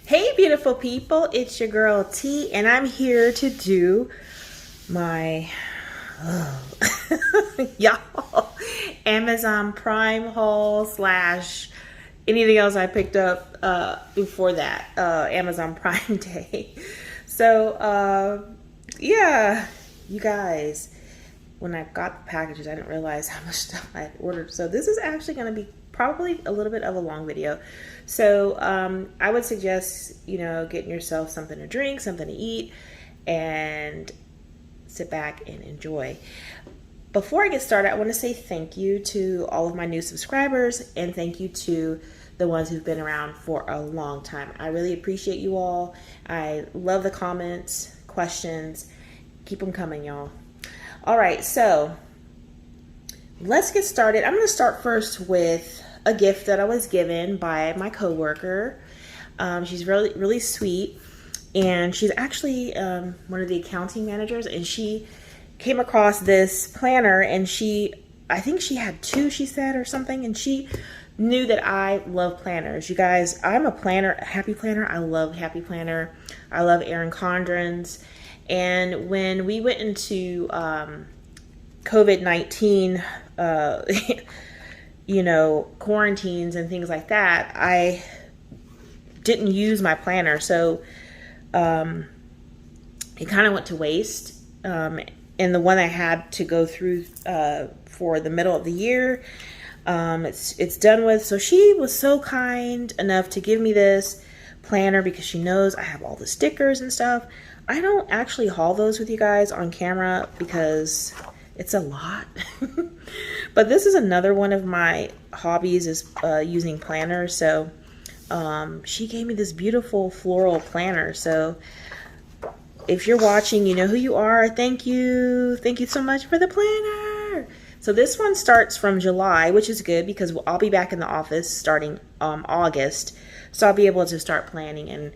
Hey beautiful people, it's your girl T and I'm here to do my y'all Amazon Prime haul slash anything else I picked up before that Amazon Prime Day. So yeah, you guys, when I got the packages I didn't realize how much stuff I had ordered, so this is actually going to be probably a little bit of a long video. So I would suggest, you know, getting yourself something to drink, something to eat, and sit back and enjoy. Before I get started, I want to say thank you to all of my new subscribers and thank you to the ones who've been around for a long time. I really appreciate you all. I love the comments, questions. Keep them coming, y'all. All right, so let's get started. I'm going to start first with a gift that I was given by my coworker. She's really sweet, and she's actually one of the accounting managers, and she came across this planner, and I think she had two, she said, or something, and she knew that I love planners. You guys, I'm a planner, a happy planner. I love happy planner. I love Erin Condren's. And when we went into COVID-19, you know, quarantines and things like that, I didn't use my planner, so it kind of went to waste. And the one I had to go through for the middle of the year, it's done with. So she was so kind enough to give me this planner because she knows I have all the stickers and stuff. I don't actually haul those with you guys on camera because it's a lot. But this is another one of my hobbies, is using planners. So she gave me this beautiful floral planner. So if you're watching, you know who you are. Thank you. Thank you so much for the planner. So this one starts from July, which is good because I'll be back in the office starting August. So I'll be able to start planning, and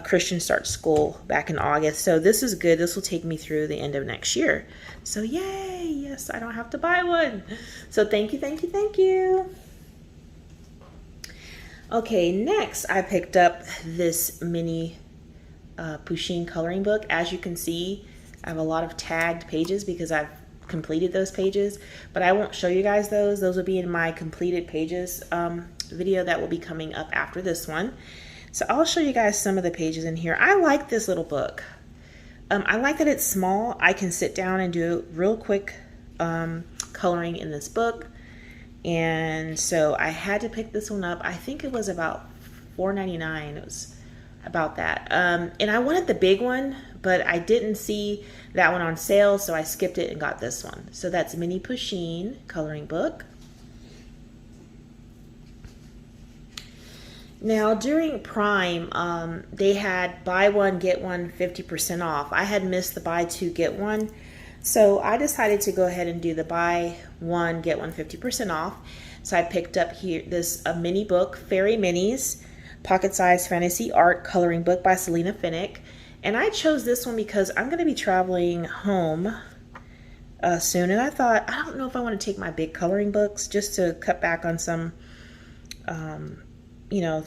Christian starts school back in August. So this is good. This will take me through the end of next year. So yay, yes, I don't have to buy one. So thank you, thank you, thank you. Okay, next I picked up this mini Pusheen coloring book. As you can see, I have a lot of tagged pages because I've completed those pages, but I won't show you guys those. Those will be in my completed pages video that will be coming up after this one. So I'll show you guys some of the pages in here. I like this little book. I like that it's small. I can sit down and do real quick coloring in this book. And so I had to pick this one up. I think it was about $4.99. It was about that. And I wanted the big one, but I didn't see that one on sale, so I skipped it and got this one. So that's Mini Pusheen coloring book. Now during Prime, they had buy one, get one 50% off. I had missed the buy two, get one. So I decided to go ahead and do the buy one, get one 50% off. So I picked up here this mini book, Fairy Minis, Pocket Size Fantasy Art Coloring Book by Selena Finnick. And I chose this one because I'm going to be traveling home soon. And I thought, I don't know if I want to take my big coloring books just to cut back on some you know,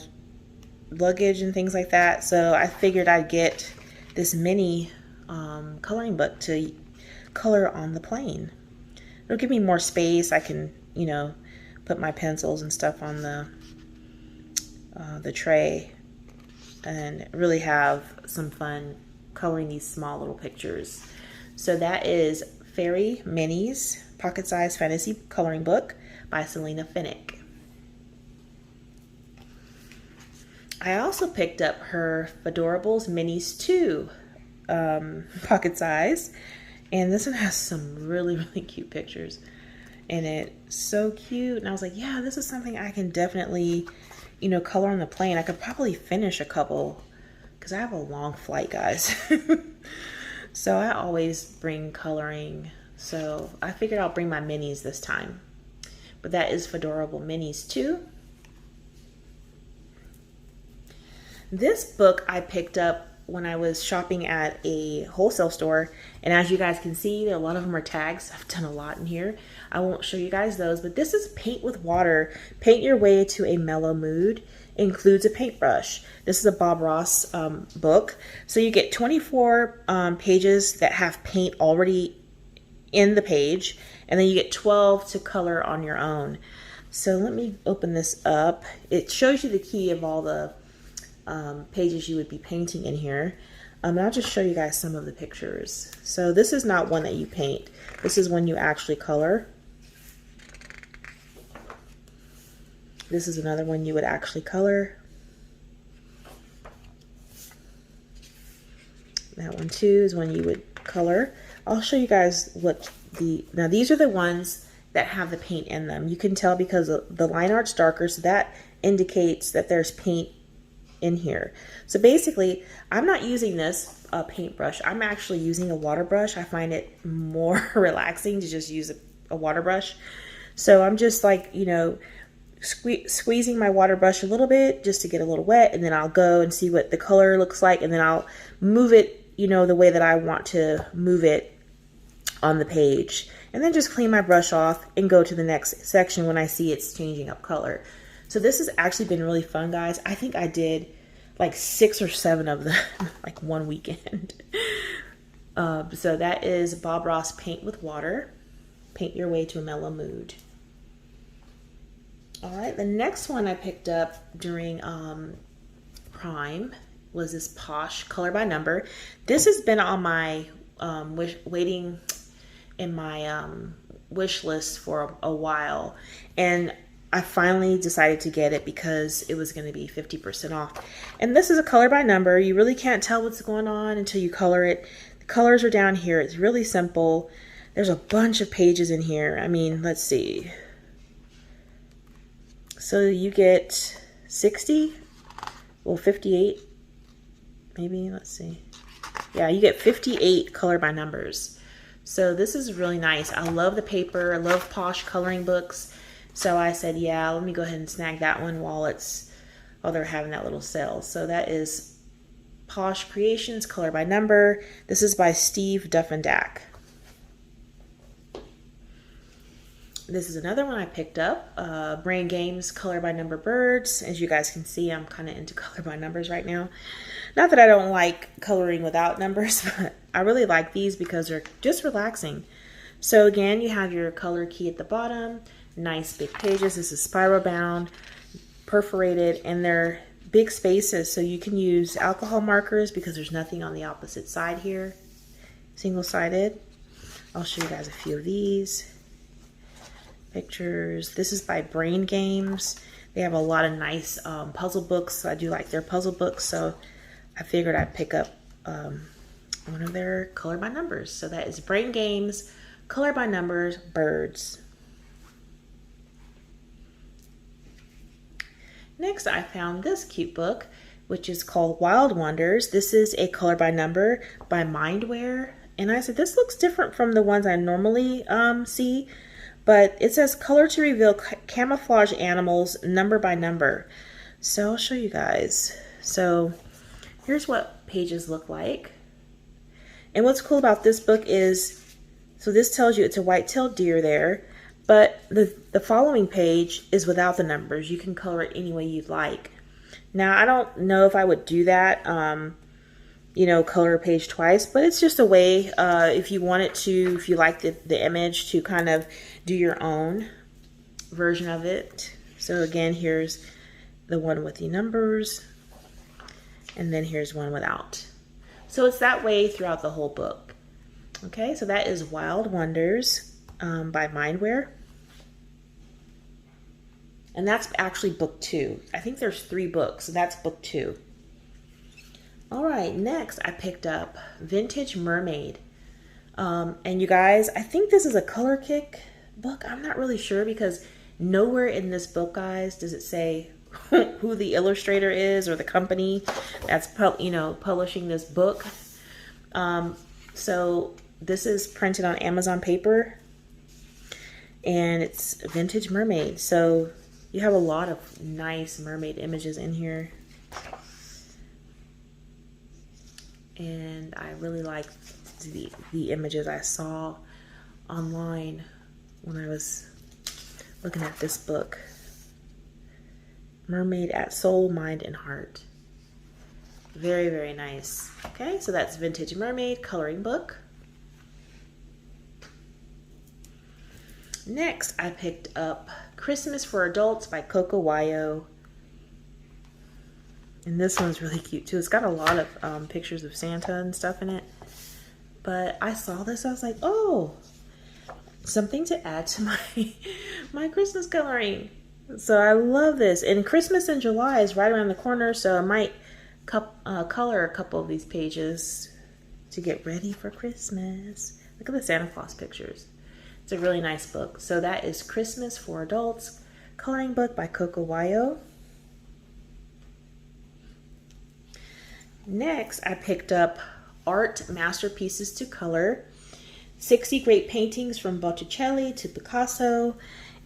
luggage and things like that. So I figured I'd get this mini coloring book to color on the plane. It'll give me more space. I can, you know, put my pencils and stuff on the tray and really have some fun coloring these small little pictures. So that is Fairy Minis Pocket Size Fantasy Coloring Book by Selena Finnick. I also picked up her Fedorables Minis 2 pocket size, and this one has some really cute pictures in it. So cute. And I was like, yeah, this is something I can definitely, you know, color on the plane. I could probably finish a couple because I have a long flight, guys. So I always bring coloring. So I figured I'll bring my minis this time. But that is Fedorable Minis 2. This book I picked up when I was shopping at a wholesale store, and as you guys can see, a lot of them are tags. I've done a lot in here. I won't show you guys those, but this is Paint with Water. Paint Your Way to a Mellow Mood. includes a paintbrush. This is a Bob Ross book. So you get 24 pages that have paint already in the page, and then you get 12 to color on your own. So let me open this up. It shows you the key of all the pages you would be painting in here. And I'll just show you guys some of the pictures. So this is not one that you paint. This is one you actually color. This is another one you would actually color. That one too is one you would color. I'll show you guys what now these are the ones that have the paint in them. You can tell because the line art's darker, so that indicates that there's paint in here. So basically, I'm not using this paintbrush. I'm actually using a water brush. I find it more relaxing to just use a water brush. So I'm just like, you know, squeezing my water brush a little bit just to get a little wet, and then I'll go and see what the color looks like, and then I'll move it, you know, the way that I want to move it on the page, and then just clean my brush off and go to the next section when I see it's changing up color. So this has actually been really fun, guys. I think I did like 6 or 7 of them like one weekend. So that is Bob Ross Paint with Water. Paint your way to a mellow mood. All right, the next one I picked up during Prime was this Posh Color by Number. This has been on my waiting in my wish list for a while, and I finally decided to get it because it was going to be 50% off. And this is a color by number. You really can't tell what's going on until you color it. The colors are down here. It's really simple. There's a bunch of pages in here. I mean, let's see. So you get 60, well, 58, maybe, let's see. Yeah, you get 58 color by numbers. So this is really nice. I love the paper. I love Posh coloring books. So I said, yeah, let me go ahead and snag that one while they're having that little sale. So that is Posh Creations Color by Number. This is by Steve Duffendack. This is another one I picked up, Brain Games Color by Number Birds. As you guys can see, I'm kind of into color by numbers right now. Not that I don't like coloring without numbers, but I really like these because they're just relaxing. So again, you have your color key at the bottom. Nice big pages. This is spiral bound, perforated, and they're big spaces, so you can use alcohol markers because there's nothing on the opposite side here. Single-sided. I'll show you guys a few of these pictures. This is by Brain Games. They have a lot of nice puzzle books. I do like their puzzle books, so I figured I'd pick up one of their color by numbers. So that is Brain Games Color by Numbers Birds. Next, I found this cute book, which is called Wild Wonders. This is a color by number by Mindware. And I said, this looks different from the ones I normally see, but it says color to reveal camouflage animals number by number. So I'll show you guys. So here's what pages look like. And what's cool about this book is, so this tells you it's a white-tailed deer there, but the following page is without the numbers. You can color it any way you'd like. Now, I don't know if I would do that, you know, color a page twice, but it's just a way, if you wanted to, if you like the image, to kind of do your own version of it. So again, here's the one with the numbers, and then here's one without. So it's that way throughout the whole book. Okay, so that is Wild Wonders by Mindware. And that's actually book 2. I think there's 3 books, so that's book 2. All right, next I picked up Vintage Mermaid. And you guys, I think this is a Color Kick book. I'm not really sure because nowhere in this book, guys, does it say who the illustrator is or the company that's publishing this book. So this is printed on Amazon paper, and it's Vintage Mermaid. So you have a lot of nice mermaid images in here. And I really like the images I saw online when I was looking at this book. Mermaid at Soul, Mind, and Heart. Very, very nice. Okay, so that's Vintage Mermaid coloring book. Next, I picked up Christmas for Adults by Coco Wayo. And this one's really cute too. It's got a lot of pictures of Santa and stuff in it. But I saw this, I was like, oh, something to add to my Christmas coloring. So I love this. And Christmas in July is right around the corner, so I might color a couple of these pages to get ready for Christmas. Look at the Santa Claus pictures. It's a really nice book. So that is Christmas for Adults coloring book by Coco Wayo. Next, I picked up Art Masterpieces to Color, 60 Great Paintings from Botticelli to Picasso,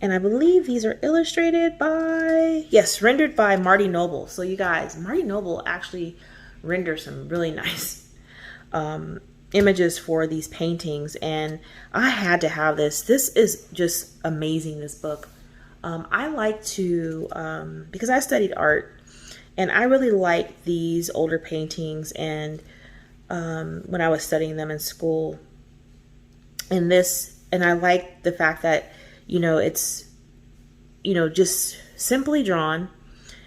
and I believe these are illustrated by, yes, rendered by Marty Noble. So you guys, Marty Noble actually renders some really nice images for these paintings, and I had to have this. This is just amazing, this book. I like to, because I studied art, and I really like these older paintings, and when I was studying them in school. And I like the fact that, you know, it's, you know, just simply drawn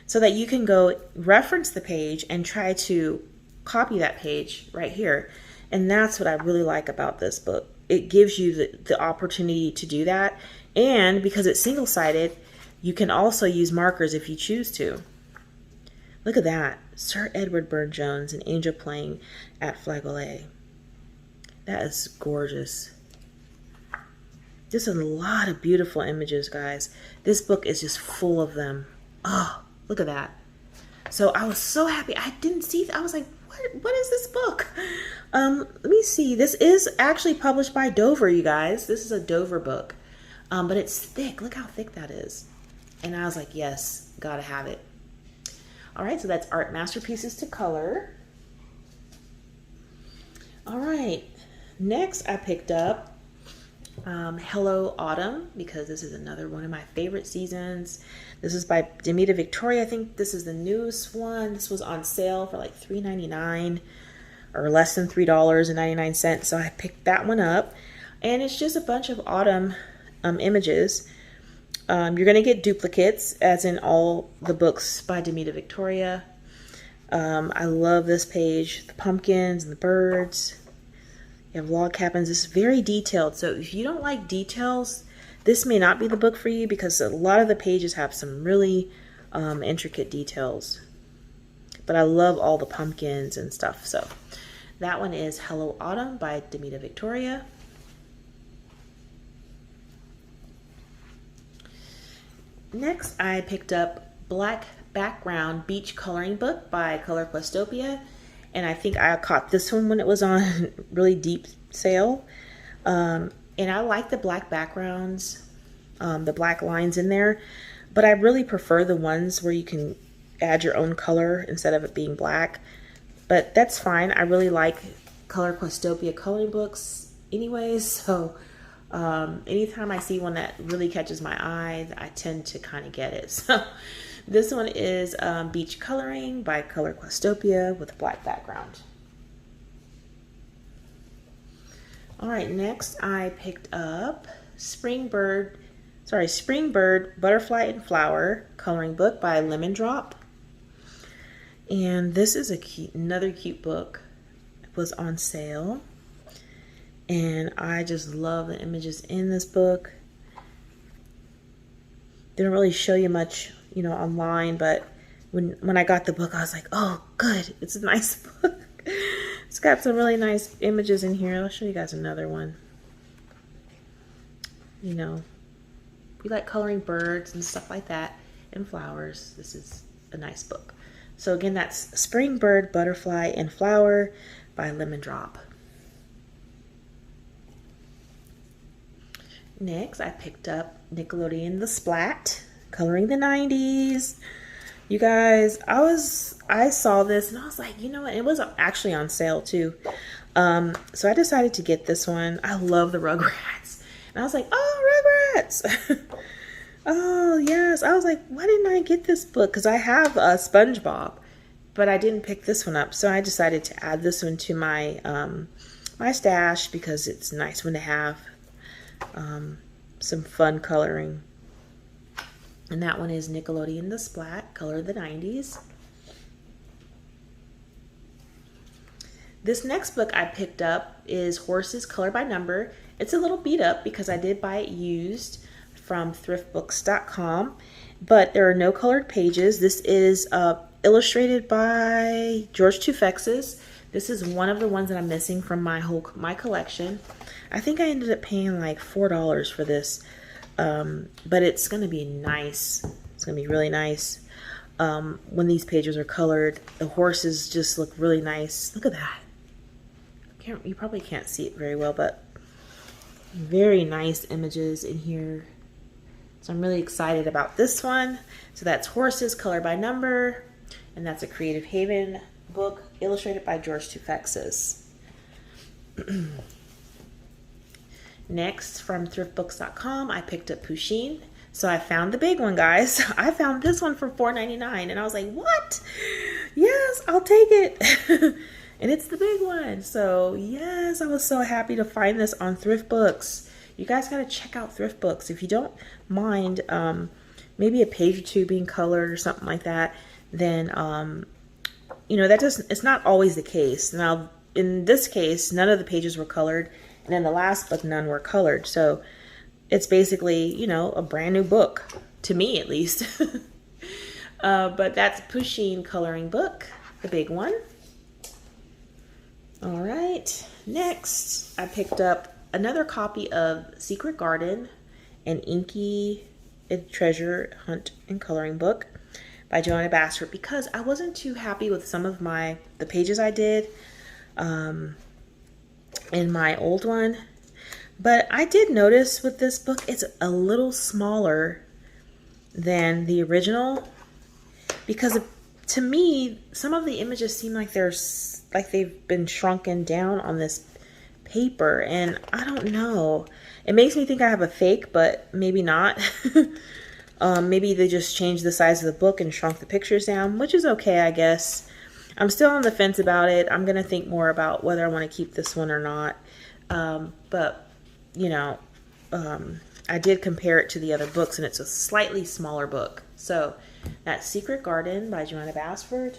so that you can go reference the page and try to copy that page right here. And that's what I really like about this book. It gives you the opportunity to do that. And because it's single-sided, you can also use markers if you choose to. Look at that. Sir Edward Burne-Jones, an angel playing at Flageolet. That is gorgeous. Just a lot of beautiful images, guys. This book is just full of them. Oh, look at that. So I was so happy. I didn't see, I was like, what is this book? Let me see. This is actually published by Dover, you guys. This is a Dover book. But it's thick. Look how thick that is. And I was like, yes, gotta have it. All right, so that's Art Masterpieces to Color. All right, next I picked up Hello Autumn, because this is another one of my favorite seasons. This is by Demita Victoria. I think this is the newest one. This was on sale for like $3.99 or less than $3.99. So I picked that one up, and it's just a bunch of autumn images. You're going to get duplicates, as in all the books by Demita Victoria. I love this page, the pumpkins and the birds. You have log cabins. It's very detailed. So if you don't like details, this may not be the book for you, because a lot of the pages have some really intricate details. But I love all the pumpkins and stuff. So that one is Hello Autumn by Demita Victoria. Next, I picked up Black Background Beach Coloring Book by Color Questopia. And I think I caught this one when it was on really deep sale. And I like the black backgrounds, the black lines in there. But I really prefer the ones where you can add your own color instead of it being black. But that's fine. I really like Color Questopia coloring books anyways. So anytime I see one that really catches my eye, I tend to kind of get it. So this one is Beach Coloring by Color Questopia with a black background. All right, next I picked up Spring Bird Butterfly and Flower coloring book by Lemon Drop. And this is another cute book. It was on sale. And I just love the images in this book. They don't really show you much, you know, online, but when I got the book, I was like, oh, good. It's a nice book. It's got some really nice images in here. I'll show you guys another one. You know, if you like coloring birds and stuff like that and flowers, this is a nice book. So again, that's Spring Bird, Butterfly, and Flower by Lemon Drop. Next, I picked up Nickelodeon The Splat, Coloring the 90s. You guys, I saw this and I was like, you know what? It was actually on sale too. So I decided to get this one. I love the Rugrats. And I was like, oh, Rugrats. Oh, yes. I was like, why didn't I get this book? Because I have a SpongeBob, but I didn't pick this one up. So I decided to add this one to my my stash because it's a nice one to have. Some fun coloring. And that one is Nickelodeon The Splat, Color of the 90s. This next book I picked up is Horses Color by Number. It's a little beat up because I did buy it used from thriftbooks.com, but there are no colored pages. This is illustrated by George Tufexis. This is one of the ones that I'm missing from my collection. I think I ended up paying like $4 for this, but it's going to be nice. It's going to be really nice. When these pages are colored, the horses just look really nice. Look at that. You probably can't see it very well, but very nice images in here. So I'm really excited about this one. So that's Horses Color by Number, and that's a Creative Haven book illustrated by George Tufexis. Next, from thriftbooks.com, I picked up Pusheen. So I found the big one, guys. I found this one for $4.99, and I was like, what? Yes, I'll take it. And it's the big one. So yes, I was so happy to find this on Thrift Books. You guys got to check out Thrift Books. If you don't mind maybe a page or two being colored or something like that, then, you know, it's not always the case. Now, in this case, none of the pages were colored. And in the last book, none were colored. So it's basically, you know, a brand new book, to me at least. But that's Pusheen coloring book, the big one. All right, next I picked up another copy of Secret Garden, an inky treasure hunt and coloring book by Joanna Bassford, because I wasn't too happy with some of the pages I did in my old one. But I did notice with this book, it's a little smaller than the original, because to me, some of the images seem like they've been shrunken down on this paper, and I don't know. It makes me think I have a fake, but maybe not. Maybe they just changed the size of the book and shrunk the pictures down, which is okay, I guess. I'm still on the fence about it. I'm going to think more about whether I want to keep this one or not. But, you know, I did compare it to the other books, and it's a slightly smaller book. So that's Secret Garden by Joanna Bassford.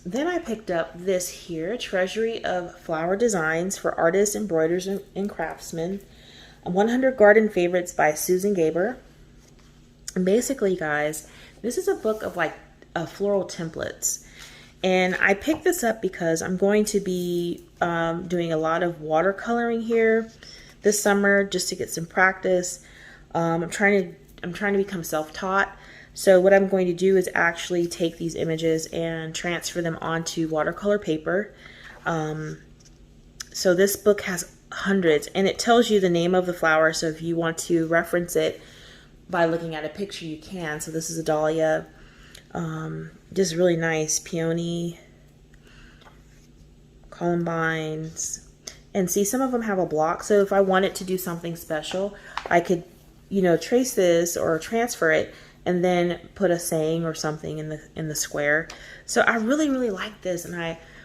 Then I picked up this here, Treasury of Flower Designs for Artists, Embroiders, and Craftsmen. 100 Garden Favorites by Susan Gaber. And basically, guys, this is a book of like floral templates. And I picked this up because I'm going to be doing a lot of watercoloring here this summer just to get some practice. I'm trying to become self-taught. So what I'm going to do is actually take these images and transfer them onto watercolor paper. So this book has hundreds, and it tells you the name of the flower. So if you want to reference it by looking at a picture, you can. So this is a dahlia. Just really nice. Peony, columbines, and see, some of them have a block. So if I wanted to do something special, I could, you know, trace this or transfer it and then put a saying or something in the square. So I really, really like this. And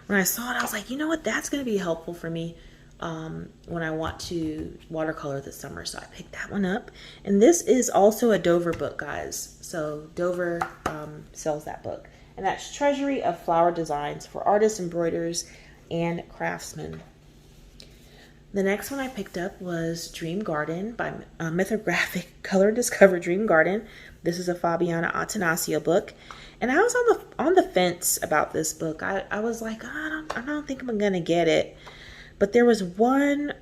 when I saw it, I was like, you know what, that's going to be helpful for me when I want to watercolor this summer. So I picked that one up. And this is also a Dover book, guys. So Dover sells that book. And that's Treasury of Flower Designs for Artists, Embroiders, and Craftsmen. The next one I picked up was Dream Garden by Mythographic Color Discover Dream Garden. This is a Fabiana Attanasio book. And I was on the fence about this book. I was like, I don't think I'm going to get it. But there was one,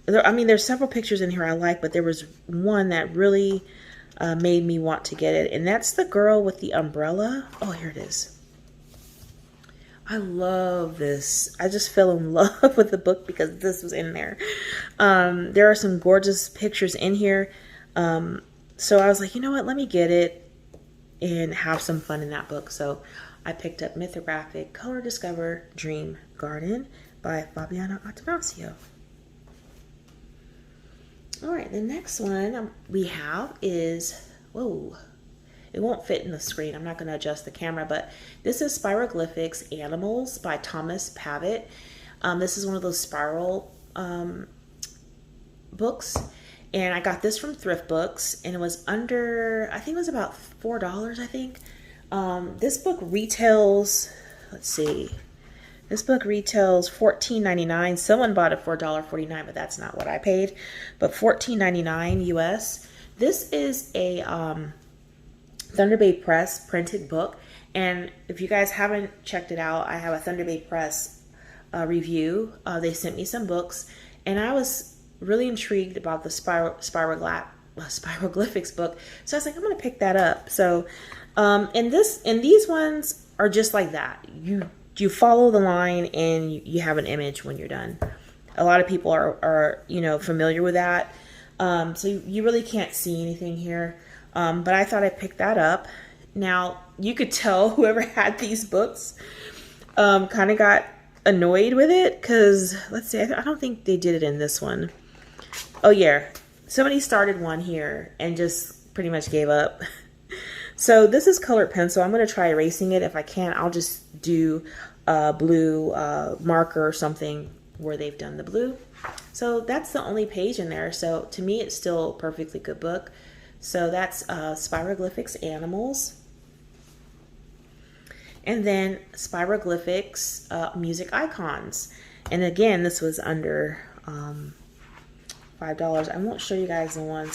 I mean, there's several pictures in here I like, but there was one that really made me want to get it. And that's the girl with the umbrella. Oh, here it is. I love this. I just fell in love with the book because this was in there. There are some gorgeous pictures in here. So I was like, you know what, let me get it and have some fun in that book. So I picked up Mythographic Color Discover Dream Garden by Fabiana Attanasio. All right, the next one we have is, whoa, it won't fit in the screen. I'm not going to adjust the camera, but this is Spiroglyphics Animals by Thomas Pavett. This is one of those spiral books, and I got this from Thrift Books, and it was under, I think it was about $4, I think. This book retails, let's see, this book retails $14.99. Someone bought it for $1.49, but that's not what I paid, but $14.99 US. This is a Thunder Bay Press printed book, and if you guys haven't checked it out, I have a Thunder Bay Press review. They sent me some books, and I was really intrigued about the Spiroglyphics book, so I was like, I'm gonna pick that up. So and these ones are just like that. You follow the line and you have an image when you're done. A lot of people are you know, familiar with that, so you really can't see anything here, but I thought I'd pick that up. Now you could tell whoever had these books kind of got annoyed with it, because let's see, I don't think they did it in this one. Oh yeah, somebody started one here and just pretty much gave up. So this is colored pencil. I'm going to try erasing it. If I can't, I'll just do a blue marker or something where they've done the blue. So that's the only page in there. So to me, it's still a perfectly good book. So that's Spiroglyphics Animals. And then Spiroglyphics Music Icons. And again, this was under $5. I won't show you guys the one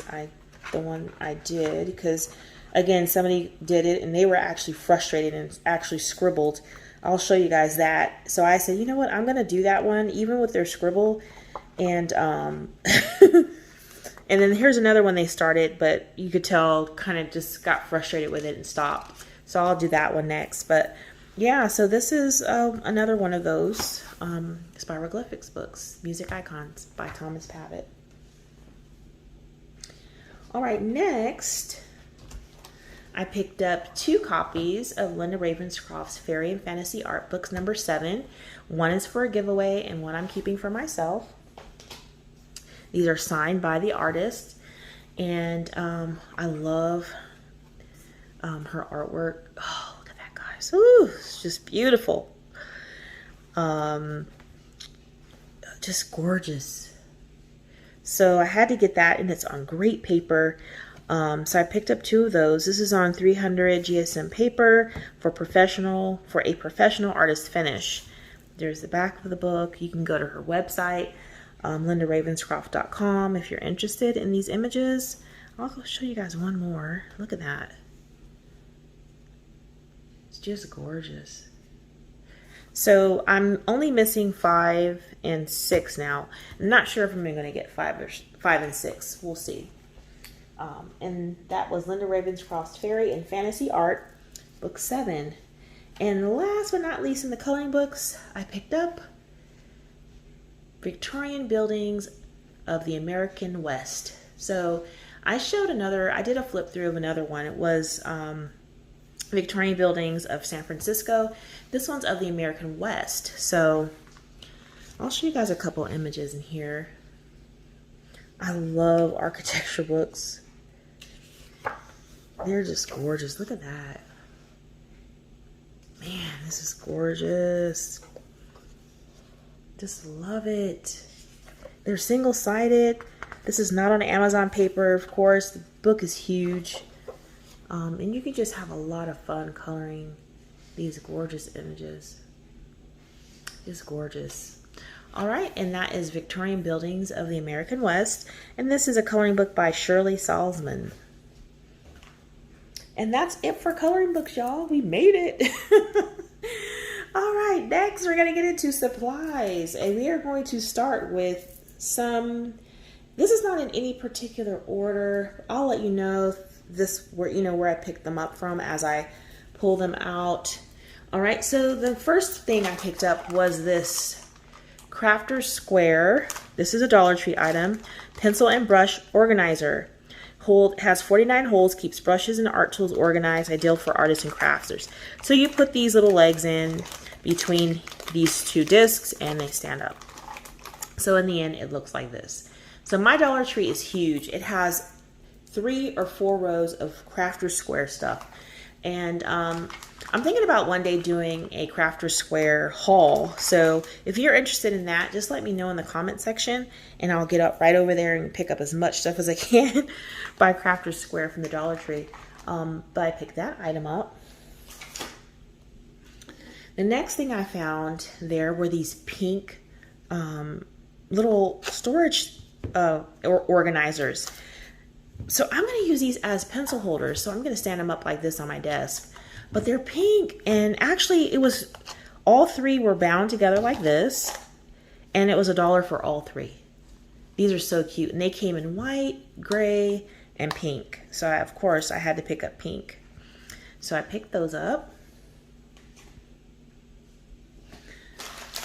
I did, because again, somebody did it and they were actually frustrated and actually scribbled. I'll show you guys that. So I said, you know what, I'm gonna do that one even with their scribble. And and then here's another one they started, but you could tell kind of just got frustrated with it and stopped. So I'll do that one next. But yeah, so this is another one of those Spiroglyphics books, Music Icons by Thomas Pavett. All right, next I picked up 2 copies of Linda Ravenscroft's Fairy and Fantasy Art Books number 7. One is for a giveaway and one I'm keeping for myself. These are signed by the artist, and I love her artwork. Oh, look at that, guys. Ooh, it's just beautiful. Just gorgeous. So I had to get that, and it's on great paper. So I picked up 2 of those. This is on 300 GSM paper for a professional artist finish. There's the back of the book. You can go to her website, lindaravenscroft.com, if you're interested in these images. I'll show you guys one more. Look at that. It's just gorgeous. So I'm only missing 5 and 6 now. I'm not sure if I'm going to get 5 and 6. We'll see. And that was Linda Ravenscroft's Fairy and Fantasy Art, Book 7. And last but not least in the coloring books, I picked up Victorian Buildings of the American West. So I did a flip through of another one. It was Victorian Buildings of San Francisco. This one's of the American West. So I'll show you guys a couple images in here. I love architecture books. They're just gorgeous. Look at that. Man, this is gorgeous. Just love it. They're single-sided. This is not on Amazon paper, of course. The book is huge. And you can just have a lot of fun coloring these gorgeous images. It's gorgeous. All right, and that is Victorian Buildings of the American West. And this is a coloring book by Shirley Salzman. And that's it for coloring books, y'all. We made it. All right, next we're going to get into supplies. And we are going to start with some, this is not in any particular order. I'll let you know where I picked them up from as I pull them out. All right, so the first thing I picked up was this Crafter Square. This is a Dollar Tree item. Pencil and brush organizer. Has 49 holes, keeps brushes and art tools organized, ideal for artists and crafters. So you put these little legs in between these 2 discs and they stand up. So in the end, it looks like this. So my Dollar Tree is huge. It has 3 or 4 rows of Crafter Square stuff. And I'm thinking about one day doing a Crafter Square haul. So if you're interested in that, just let me know in the comment section and I'll get up right over there and pick up as much stuff as I can by Crafter Square from the Dollar Tree. But I picked that item up. The next thing I found there were these pink little storage organizers. So I'm going to use these as pencil holders. So I'm going to stand them up like this on my desk. But they're pink, and actually it was, all 3 were bound together like this, and it was $1 for all 3. These are so cute, and they came in white, gray, and pink. So of course I had to pick up pink. So I picked those up.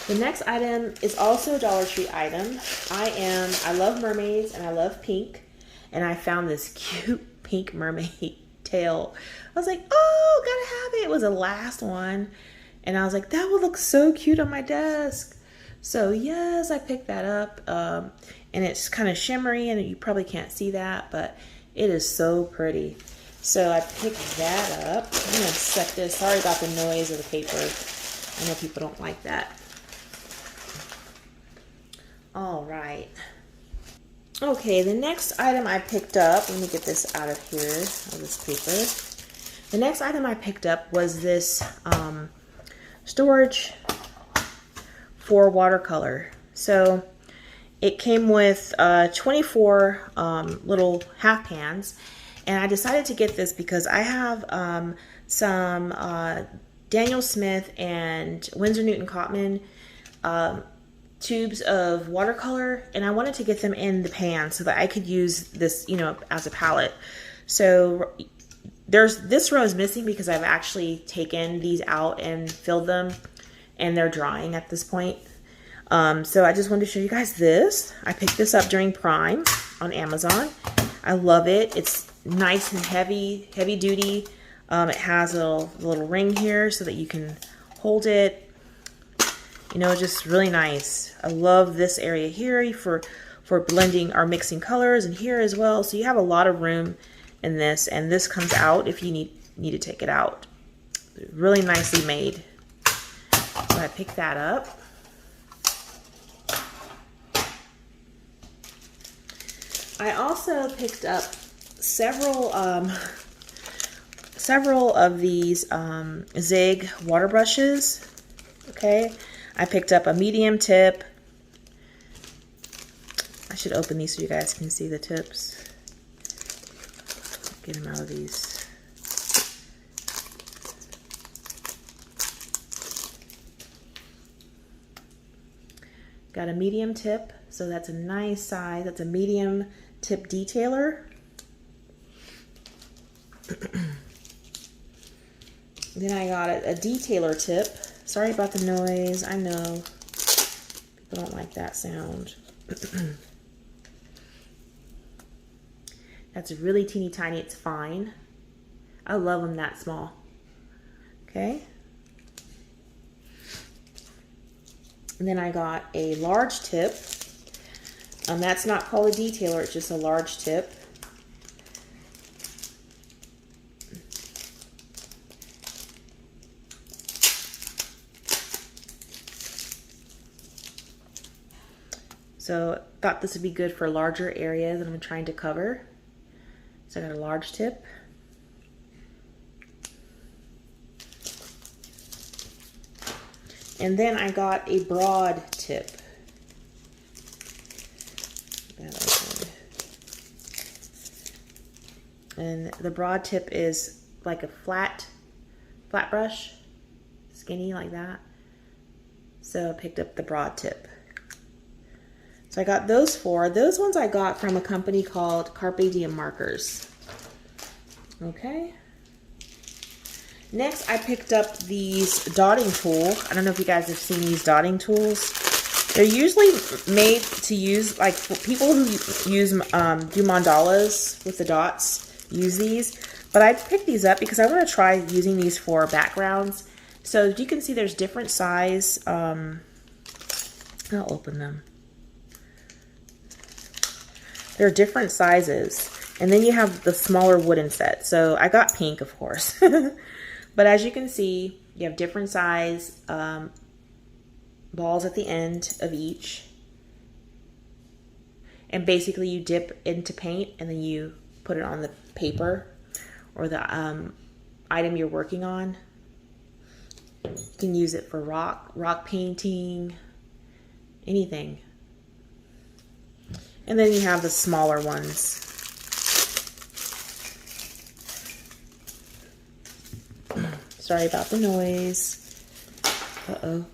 The next item is also a Dollar Tree item. I love mermaids and I love pink, and I found this cute pink mermaid tail. I was like, oh, gotta have it. It was the last one. And I was like, that would look so cute on my desk. So yes, I picked that up. And it's kind of shimmery and you probably can't see that, but it is so pretty. So I picked that up. I'm gonna set this. Sorry about the noise of the paper. I know people don't like that. All right. Okay, the next item I picked up, let me get this out of here, of this paper. The next item I picked up was this storage for watercolor. So it came with 24 little half pans, and I decided to get this because I have some Daniel Smith and Winsor Newton Cotman tubes of watercolor, and I wanted to get them in the pan so that I could use this, you know, as a palette. So this row is missing because I've actually taken these out and filled them, and they're drying at this point. So I just wanted to show you guys this. I picked this up during Prime on Amazon. I love it. It's nice and heavy duty. It has a little ring here so that you can hold it. You know, just really nice. I love this area here for blending or mixing colors, and here as well. So you have a lot of room in this, and this comes out if you need to take it out. Really nicely made. So I picked that up. I also picked up several of these Zig Water Brushes. Okay, I picked up a medium tip. I should open these so you guys can see the tips. Get them out of these. Got a medium tip, so that's a nice size. That's a medium tip detailer. Then I got a detailer tip. Sorry about the noise. I know people don't like that sound. That's really teeny tiny. It's fine. I love them that small. Okay. And then I got a large tip. That's not called a detailer. It's just a large tip. So thought this would be good for larger areas that I'm trying to cover. So I got a large tip. And then I got a broad tip. And the broad tip is like a flat brush, skinny like that. So I picked up the broad tip. So I got those 4. Those ones I got from a company called Carpe Diem Markers. Okay. Next, I picked up these dotting tool. I don't know if you guys have seen these dotting tools. They're usually made to use, like, for people who use do mandalas with the dots, use these. But I picked these up because I want to try using these for backgrounds. So you can see there's different size. I'll open them. There are different sizes. And then you have the smaller wooden set. So I got pink, of course. But as you can see, you have different size balls at the end of each. And basically you dip into paint and then you put it on the paper or the item you're working on. You can use it for rock painting, anything. And then you have the smaller ones. Sorry about the noise. Uh-oh.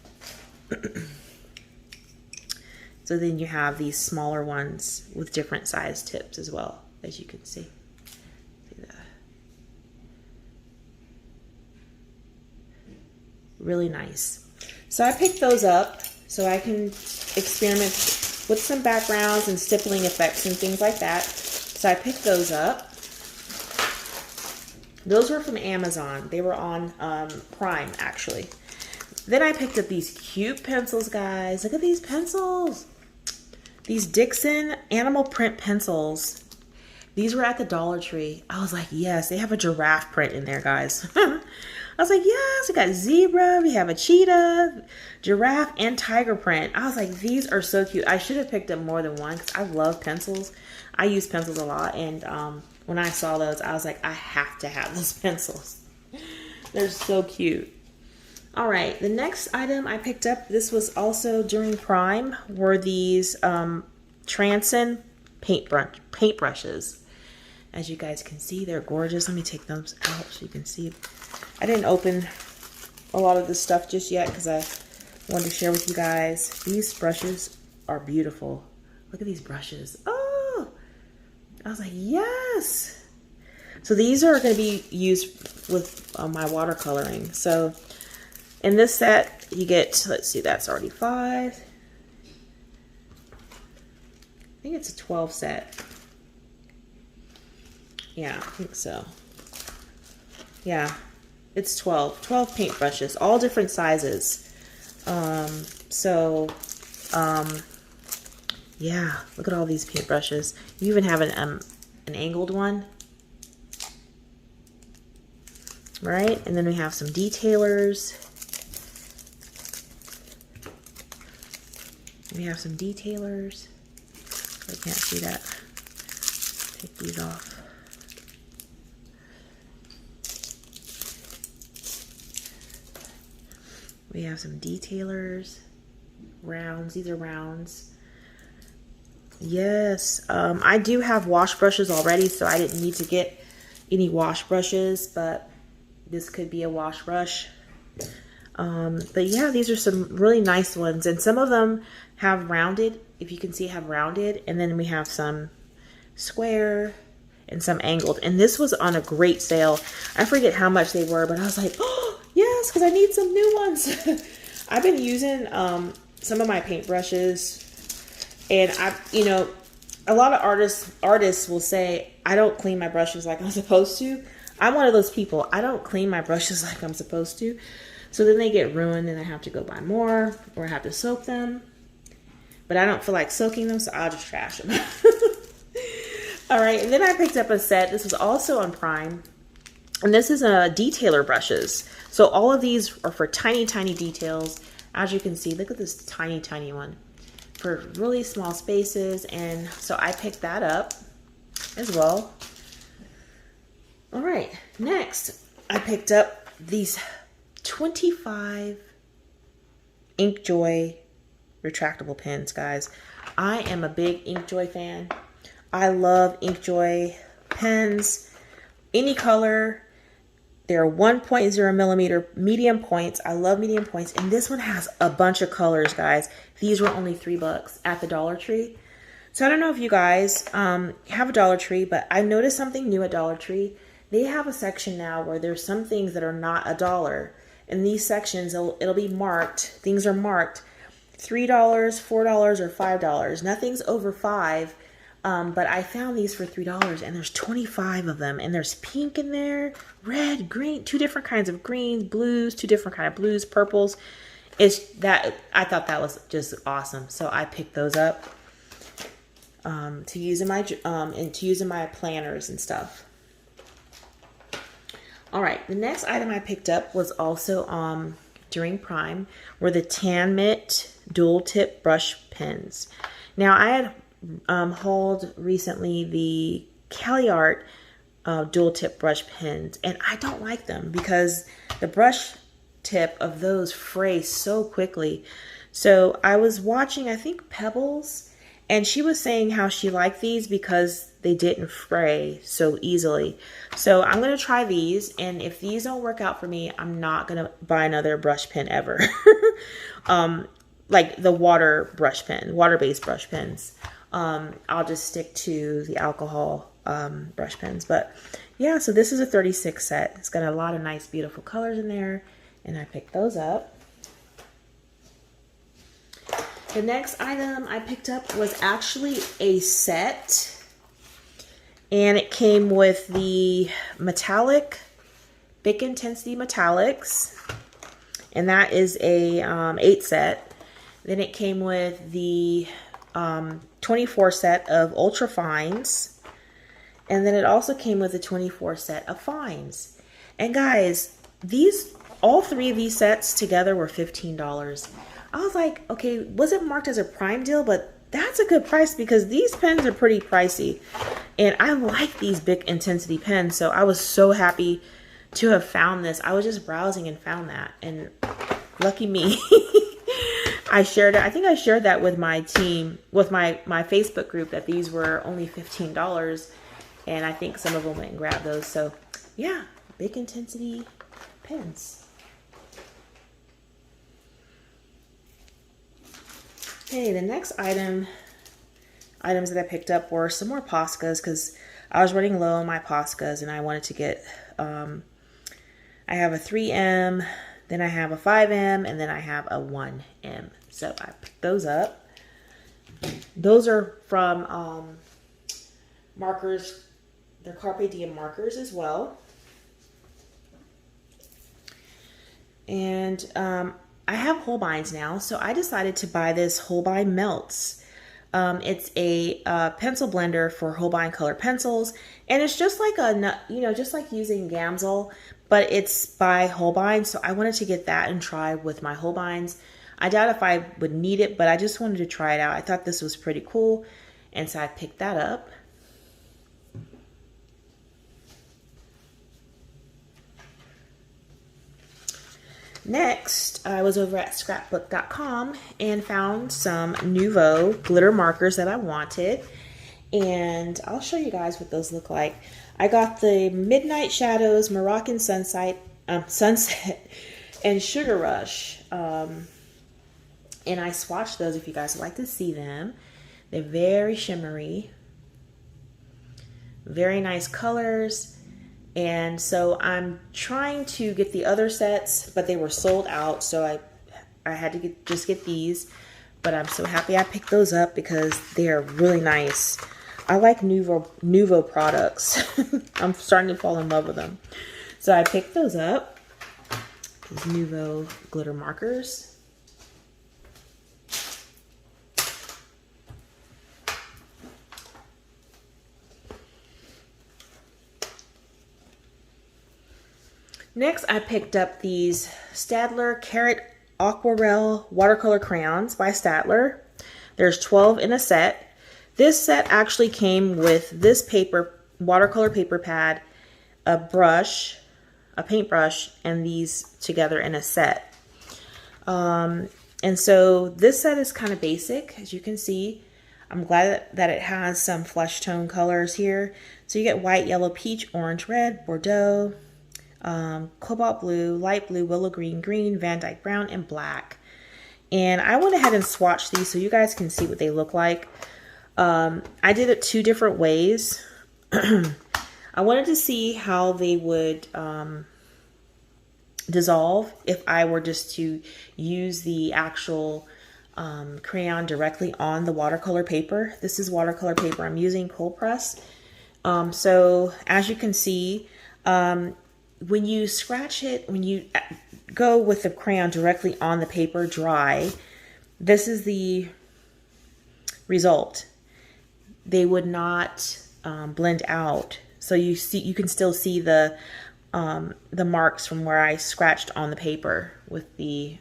So then you have these smaller ones with different size tips as well, as you can see. See that? Really nice. So I picked those up so I can experiment with some backgrounds and stippling effects and things like that. So I picked those up. Those were from Amazon. They were on Prime, actually. Then I picked up these cute pencils, guys. Look at these pencils. These Dixon animal print pencils. These were at the Dollar Tree. I was like, yes, they have a giraffe print in there, guys. I was like, yes, we got zebra, we have a cheetah, giraffe, and tiger print. I was like, these are so cute. I should have picked up more than one because I love pencils. I use pencils a lot, and when I saw those, I was like, I have to have those pencils. They're so cute. All right, the next item I picked up, this was also during Prime, were these Transon paint brushes. As you guys can see, they're gorgeous. Let me take those out so you can see. I didn't open a lot of this stuff just yet because I wanted to share with you guys. These brushes are beautiful. Look at these brushes. Oh, I was like, yes. So these are going to be used with my watercoloring. So in this set, you get, let's see, that's already 5. I think it's a 12 set. Yeah, I think so. Yeah, it's 12 paint brushes, all different sizes. Yeah, look at all these paint brushes. You even have an angled one. Right, and then we have some detailers. We have some detailers. I can't see that. Take these off. We have some detailers. Rounds. These are rounds. Yes. I do have wash brushes already, so I didn't need to get any wash brushes, but this could be a wash brush. But yeah, these are some really nice ones, and some of them have rounded, if you can see, have rounded, and then we have some square and some angled, and this was on a great sale. I forget how much they were, but I was like, oh yes, because I need some new ones. I've been using some of my paint brushes, and a lot of artists will say I don't clean my brushes like I'm supposed to. I'm one of those people. I don't clean my brushes like I'm supposed to. So then they get ruined and I have to go buy more or I have to soak them. But I don't feel like soaking them, so I'll just trash them. All right, and then I picked up a set. This was also on Prime. And this is detailer brushes. So all of these are for tiny, tiny details. As you can see, look at this tiny, tiny one. For really small spaces. And so I picked that up as well. All right, next I picked up these 25 Inkjoy retractable pens, guys. I am a big Inkjoy fan. I love Inkjoy pens, any color. They're 1.0 millimeter medium points. I love medium points, and this one has a bunch of colors, guys. These were only $3 at the Dollar Tree. So I don't know if you guys have a Dollar Tree, but I noticed something new at Dollar Tree. They have a section now where there's some things that are not $1. In these sections, it'll be marked. Things are marked $3, $4, or $5. Nothing's over $5. But I found these for $3, and there's 25 of them. And there's pink in there, red, green, 2 different kinds of greens, blues, 2 different kind of blues, purples. I thought that was just awesome. So I picked those up. to use in my planners and stuff. All right, the next item I picked up was also during Prime were the Tanmit dual tip brush pens. Now I had hauled recently the Karat dual tip brush pens, and I don't like them because the brush tip of those fray so quickly. So I was watching, I think, Pebbles, and she was saying how she liked these because they didn't fray so easily. So I'm going to try these, and if these don't work out for me, I'm not going to buy another brush pen ever. Like the water-based brush pens. I'll just stick to the alcohol brush pens. But yeah, so this is a 36 set. It's got a lot of nice, beautiful colors in there, and I picked those up. The next item I picked up was actually a set, and it came with the metallic, Big Intensity Metallics, and that is a 8 set. Then it came with the 24 set of Ultra Fines, and then it also came with a 24 set of Fines. And guys, all 3 of these sets together were $15. I was like, okay, wasn't marked as a Prime deal, but that's a good price because these pens are pretty pricey. And I like these Big Intensity pens, so I was so happy to have found this. I was just browsing and found that, and lucky me. I shared it. I think I shared that with my team, with my Facebook group, that these were only $15, and I think some of them went and grabbed those. So yeah, Big Intensity pens. Okay, the next items that I picked up were some more Poscas because I was running low on my Poscas and I wanted to get, I have a 3M, then I have a 5M, and then I have a 1M. So I picked those up. Those are from markers, they're Carpe Diem markers as well. And I have Holbeins now, so I decided to buy this Holbein Meltz. It's a pencil blender for Holbein color pencils, and it's just like just like using Gamsol, but it's by Holbein. So I wanted to get that and try with my Holbeins. I doubt if I would need it, but I just wanted to try it out. I thought this was pretty cool, and so I picked that up. Next, I was over at scrapbook.com and found some Nuvo glitter markers that I wanted. And I'll show you guys what those look like. I got the Midnight Shadows, Moroccan Sunset, and Sugar Rush. And I swatched those if you guys would like to see them. They're very shimmery. Very nice colors. And so I'm trying to get the other sets, but they were sold out, so I had to just get these. But I'm so happy I picked those up because they are really nice. I like Nuvo products. I'm starting to fall in love with them. So I picked those up. These Nuvo glitter markers. Next, I picked up these Staedtler Karat Aquarelle Watercolor Crayons by Staedtler. There's 12 in a set. This set actually came with this watercolor paper pad, a brush, a paintbrush, and these together in a set. And so this set is kind of basic, as you can see. I'm glad that it has some flesh tone colors here. So you get white, yellow, peach, orange, red, Bordeaux, cobalt blue, light blue, willow green, green, Van Dyke brown, and black. And I went ahead and swatched these so you guys can see what they look like. I did it 2 different ways. I wanted to see how they would dissolve if I were just to use the actual crayon directly on the watercolor paper. This is watercolor paper I'm using, cold press. So as you can see, when you scratch it, when you go with the crayon directly on the paper dry, this is the result. they would not blend out. So you can still see the marks from where I scratched on the paper with the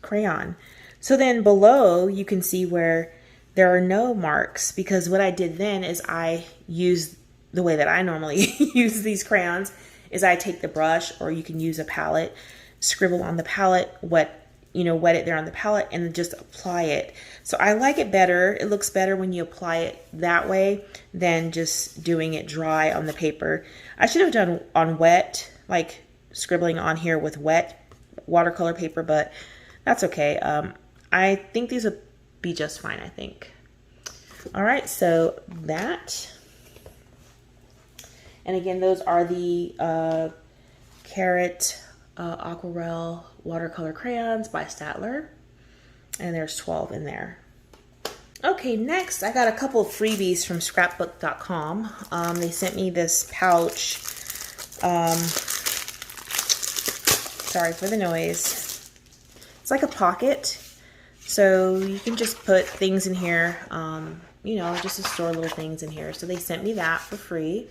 crayon. So then below you can see where there are no marks, because what I did then is I used the way that I normally use these crayons is I take the brush, or you can use a palette, scribble on the palette, wet it there on the palette, and just apply it. So I like it better. It looks better when you apply it that way than just doing it dry on the paper. I should have done on wet, like scribbling on here with wet watercolor paper, but that's okay. I think these will be just fine, I think. All right, so that. And again, those are the Karat Aquarelle watercolor crayons by Staedtler. And there's 12 in there. Okay, next I got a couple of freebies from scrapbook.com. They sent me this pouch. Sorry for the noise. It's like a pocket. So you can just put things in here, just to store little things in here. So they sent me that for free,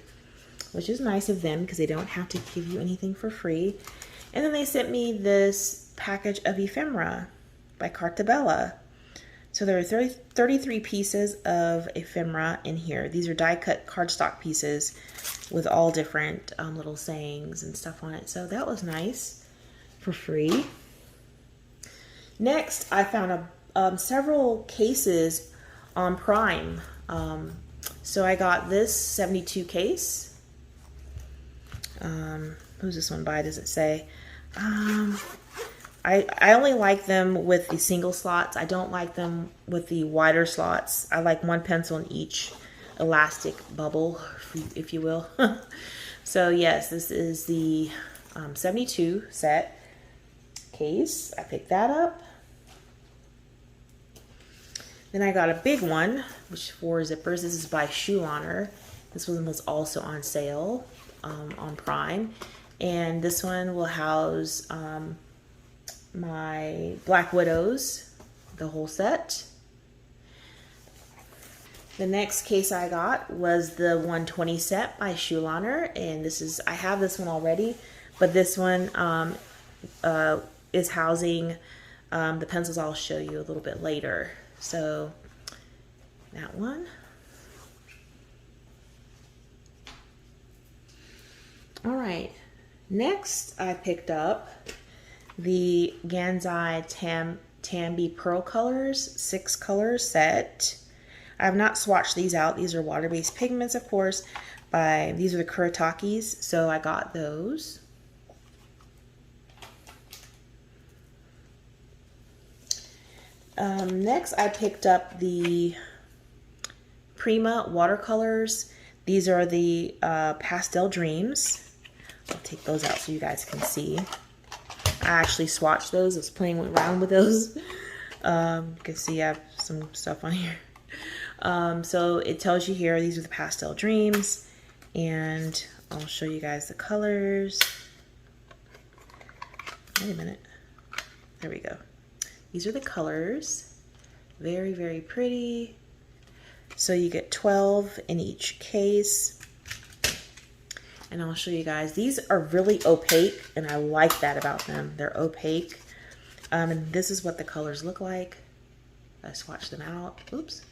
which is nice of them because they don't have to give you anything for free. And then they sent me this package of ephemera by Cartabella. So there are 33 pieces of ephemera in here. These are die-cut cardstock pieces with all different little sayings and stuff on it. So that was nice for free. Next, I found several cases on Prime. So I got this 72 case. Who's this one by? Does it say? I only like them with the single slots. I don't like them with the wider slots. I like one pencil in each elastic bubble, if you will. So yes, this is the 72 set case. I picked that up. Then I got a big one, which 4 zippers. This is by Shulaner. This one was also on sale on Prime. And this one will house my Black Widows, the whole set. The next case I got was the 120 set by Shulaner, and I have this one already, but this one is housing the pencils I'll show you a little bit later. So that one. All right, next I picked up the Gansai Tambi Pearl Colors 6 color set. I have not swatched these out. These are water-based pigments, of course. These are the Kuratakis, so I got those. Next, I picked up the Prima Watercolors. These are the Pastel Dreams. I'll take those out so you guys can see. I actually swatched those. I was playing around with those. You can see I have some stuff on here. So it tells you here, these are the Pastel Dreams. And I'll show you guys the colors. Wait a minute. There we go. These are the colors. Very, very pretty. So you get 12 in each case. And I'll show you guys. These are really opaque, and I like that about them. They're opaque. And this is what the colors look like. I swatched them out. Oops.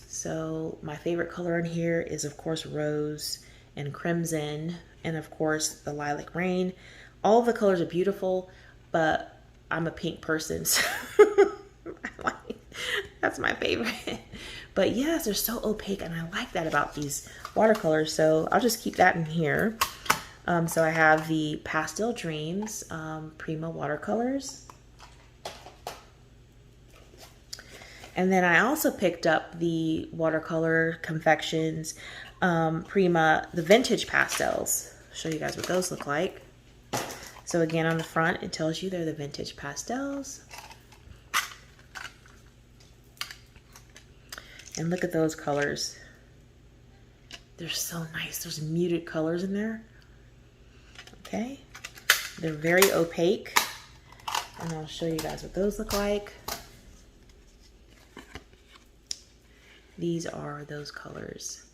So my favorite color in here is, of course, rose and crimson, and of course the lilac rain. All of the colors are beautiful, but I'm a pink person, so that's my favorite. But yes, they're so opaque, and I like that about these watercolors, so I'll just keep that in here. So I have the Pastel Dreams Prima Watercolors. And then I also picked up the Watercolor Confections Prima, the Vintage Pastels. I'll show you guys what those look like. So again, on the front, it tells you they're the Vintage Pastels. And look at those colors. They're so nice. There's muted colors in there. Okay. They're very opaque. And I'll show you guys what those look like. these are those colors.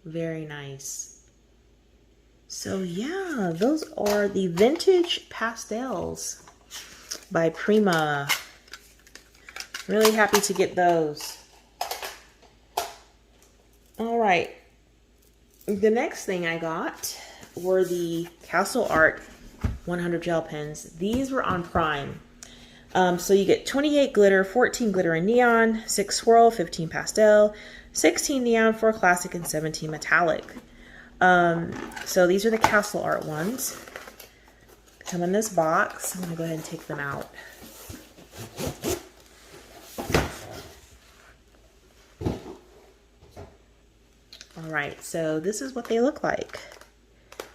Very nice. So yeah, those are the vintage pastels by Prima. Really happy to get those. All right. The next thing I got were the Castle Art 100 gel pens. These were on Prime. So you get 28 glitter, 14 glitter and neon, 6 swirl, 15 pastel, 16 neon, 4 classic, and 17 metallic. So these are the Castle Art ones. Come in this box. I'm going to go ahead and take them out. Alright, so this is what they look like.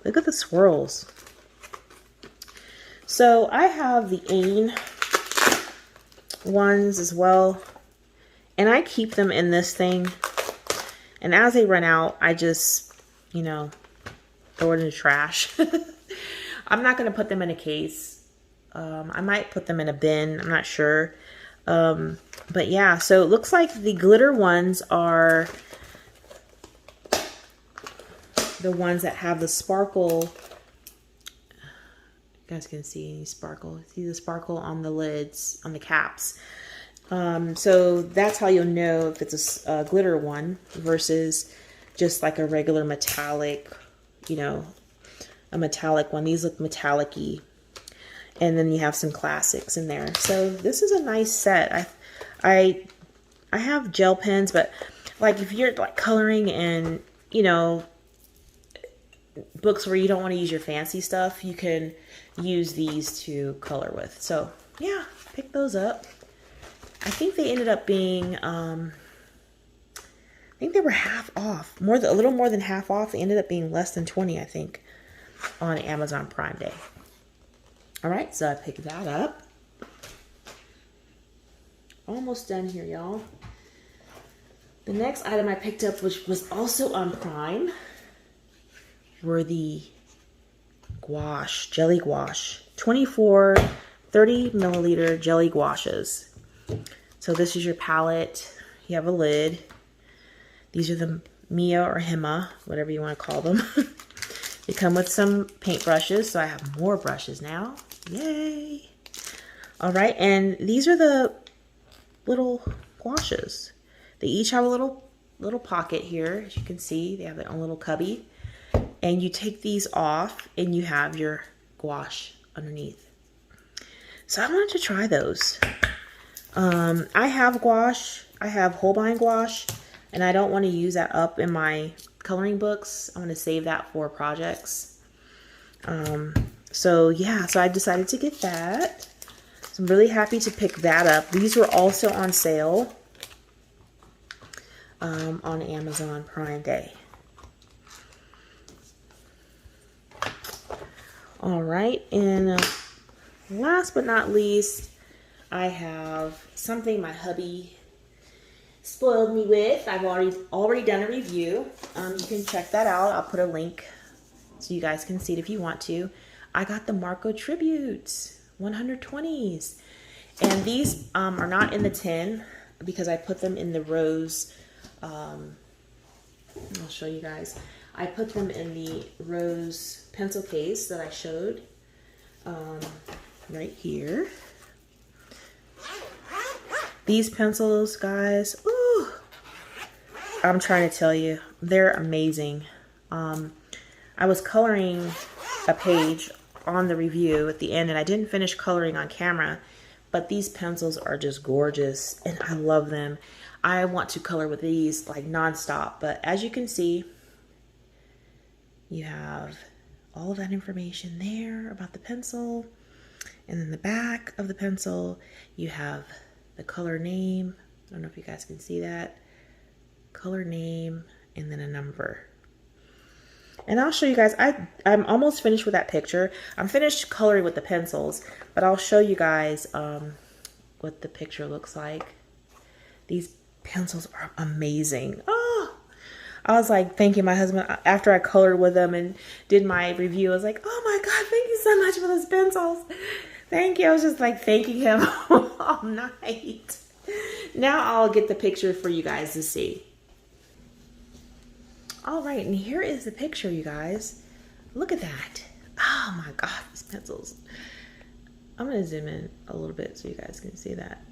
Look at the swirls. So I have the Ain ones as well, and I keep them in this thing, and as they run out I just, you know, throw it in the trash. I'm not going to put them in a case. I might put them in a bin, I'm not sure. But yeah, so it looks like the glitter ones are the ones that have the sparkle. You guys can see any sparkle. See the sparkle on the lids, on the caps. So that's how you'll know if it's a glitter one versus just like a regular metallic, you know, a metallic one. These look metallic-y. And then you have some classics in there. So this is a nice set. I have gel pens, but like if you're like coloring in, you know, books where you don't want to use your fancy stuff, you can use these to color with. So yeah, pick those up. I think they ended up being I think they were half off, a little more than half off. They ended up being less than 20, I think, on Amazon Prime Day. All right, so I picked that up. Almost done here, y'all. The next item I picked up, which was also on Prime, were the gouache, jelly gouache, 24 30 milliliter jelly gouaches. So this is your palette. You have a lid. These are the Mia or Hema, whatever you want to call them. They come with some paint brushes, so I have more brushes now. Yay! All right, and these are the little gouaches. They each have a little pocket here, as you can see. They have their own little cubby. And you take these off and you have your gouache underneath. So I wanted to try those. I have gouache. I have Holbein gouache, and I don't want to use that up in my coloring books. I'm going to save that for projects. So yeah, so I decided to get that. So I'm really happy to pick that up. These were also on sale on Amazon Prime Day. All right, and last but not least, I have something my hubby spoiled me with. I've already done a review. You can check that out. I'll put a link so you guys can see it if you want to. I got the Marco Tributes 120s, and these are not in the tin because I put them in the rose. I'll show you guys. I put them in the rose pencil case that I showed right here. These pencils, guys, ooh, I'm trying to tell you, they're amazing. I was coloring a page on the review at the end, and I didn't finish coloring on camera, but these pencils are just gorgeous, and I love them. I want to color with these like nonstop, but as you can see, you have all of that information there about the pencil, and then the back of the pencil, you have the color name. I don't know if you guys can see that. Color name, and then a number. And I'll show you guys, I'm almost finished with that picture. I'm finished coloring with the pencils, but I'll show you guys what the picture looks like. These pencils are amazing. Oh, I was like thanking my husband after I colored with them and did my review. I was like, oh my God, thank you so much for those pencils. Thank you. I was just like thanking him all night. Now I'll get the picture for you guys to see. All right, and here is the picture, you guys. Look at that. Oh my God, these pencils. I'm gonna zoom in a little bit so you guys can see that.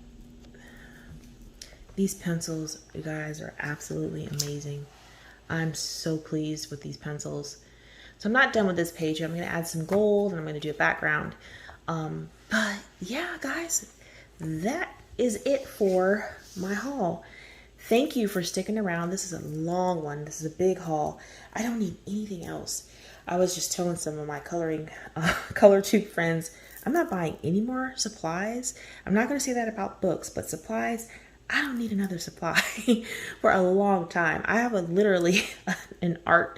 These pencils, you guys, are absolutely amazing. I'm so pleased with these pencils. So I'm not done with this page. I'm gonna add some gold and I'm gonna do a background. But yeah, guys, that is it for my haul. Thank you for sticking around. This is a long one. This is a big haul. I don't need anything else. I was just telling some of my coloring, color tube friends, I'm not buying any more supplies. I'm not going to say that about books, but supplies, I don't need another supply for a long time. I have literally an art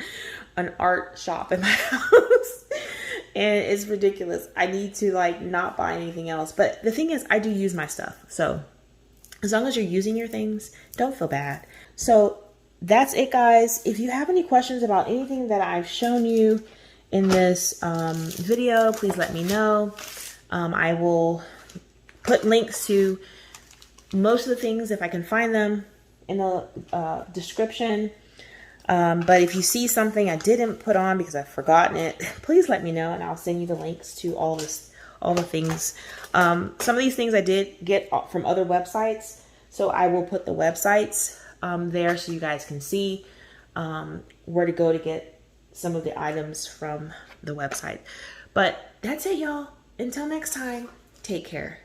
shop in my house. And it's ridiculous. I need to like not buy anything else. But the thing is, I do use my stuff. So as long as you're using your things, don't feel bad. So that's it, guys. If you have any questions about anything that I've shown you in this video, please let me know. I will put links to most of the things if I can find them in the description. But if you see something I didn't put on because I've forgotten it, please let me know and I'll send you the links to all the things. Some of these things I did get from other websites, so I will put the websites there so you guys can see where to go to get some of the items from the website. But that's it, y'all. Until next time, take care.